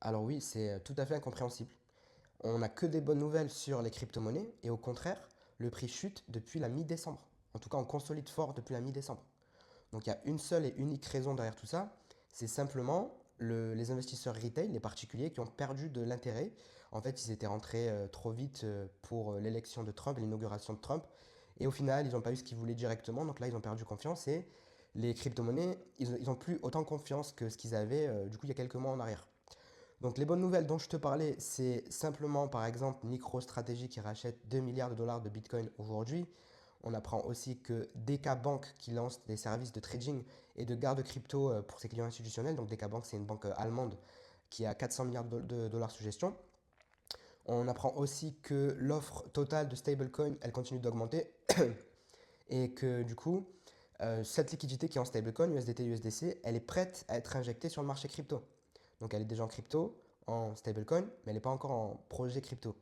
Alors oui, c'est tout à fait incompréhensible. On n'a que des bonnes nouvelles sur les crypto-monnaies et au contraire, le prix chute depuis la mi-décembre. En tout cas, on consolide fort depuis la mi-décembre. Donc il y a une seule et unique raison derrière tout ça, c'est simplement les investisseurs retail, les particuliers qui ont perdu de l'intérêt. En fait, ils étaient rentrés trop vite pour l'élection de Trump, l'inauguration de Trump. Et au final, ils n'ont pas eu ce qu'ils voulaient directement. Donc là, ils ont perdu confiance. Et les crypto-monnaies, ils n'ont plus autant confiance que ce qu'ils avaient du coup il y a quelques mois en arrière. Donc les bonnes nouvelles dont je te parlais, c'est simplement par exemple MicroStrategy qui rachète 2 milliards de dollars de Bitcoin aujourd'hui. On apprend aussi que DK Bank qui lance des services de trading et de garde crypto pour ses clients institutionnels. Donc DK Bank, c'est une banque allemande qui a 400 milliards de dollars sous gestion. On apprend aussi que l'offre totale de stablecoin, elle continue d'augmenter et que du coup, cette liquidité qui est en stablecoin, USDT, USDC, elle est prête à être injectée sur le marché crypto. Donc elle est déjà en crypto, en stablecoin, mais elle n'est pas encore en projet crypto.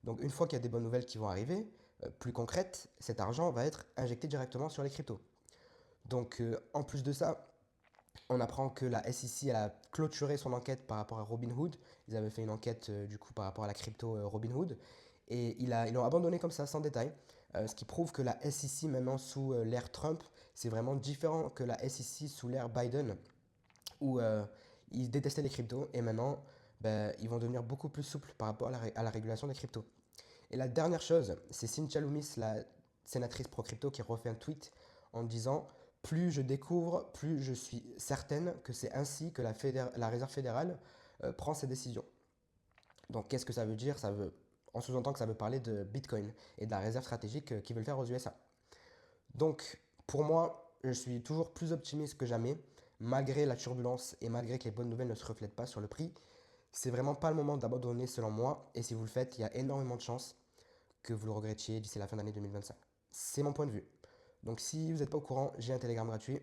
Donc une fois qu'il y a des bonnes nouvelles qui vont arriver, plus concrètes, cet argent va être injecté directement sur les cryptos. Donc en plus de ça, on apprend que la SEC elle a clôturé son enquête par rapport à Robinhood. Ils avaient fait une enquête du coup par rapport à la crypto Robinhood. Et ils l'ont abandonné comme ça, sans détail. Ce qui prouve que la SEC maintenant sous l'ère Trump, c'est vraiment différent que la SEC sous l'ère Biden, où ils détestaient les cryptos. Et maintenant, ben, ils vont devenir beaucoup plus souples par rapport à la régulation des cryptos. Et la dernière chose, c'est Cynthia Loomis, la sénatrice pro-crypto, qui refait un tweet en disant plus je découvre, plus je suis certaine que c'est ainsi que la Réserve fédérale prend ses décisions. Donc qu'est-ce que ça veut dire? On sous-entend que ça veut parler de Bitcoin et de la réserve stratégique qu'ils veulent faire aux USA. Donc pour moi, je suis toujours plus optimiste que jamais, malgré la turbulence et malgré que les bonnes nouvelles ne se reflètent pas sur le prix. C'est vraiment pas le moment d'abandonner selon moi, et si vous le faites, il y a énormément de chances que vous le regrettiez d'ici la fin d'année 2025. C'est mon point de vue. Donc si vous n'êtes pas au courant, j'ai un Telegram gratuit.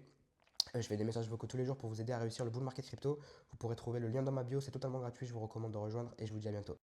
Je fais des messages vocaux tous les jours pour vous aider à réussir le bull market crypto. Vous pourrez trouver le lien dans ma bio, c'est totalement gratuit, je vous recommande de rejoindre et je vous dis à bientôt.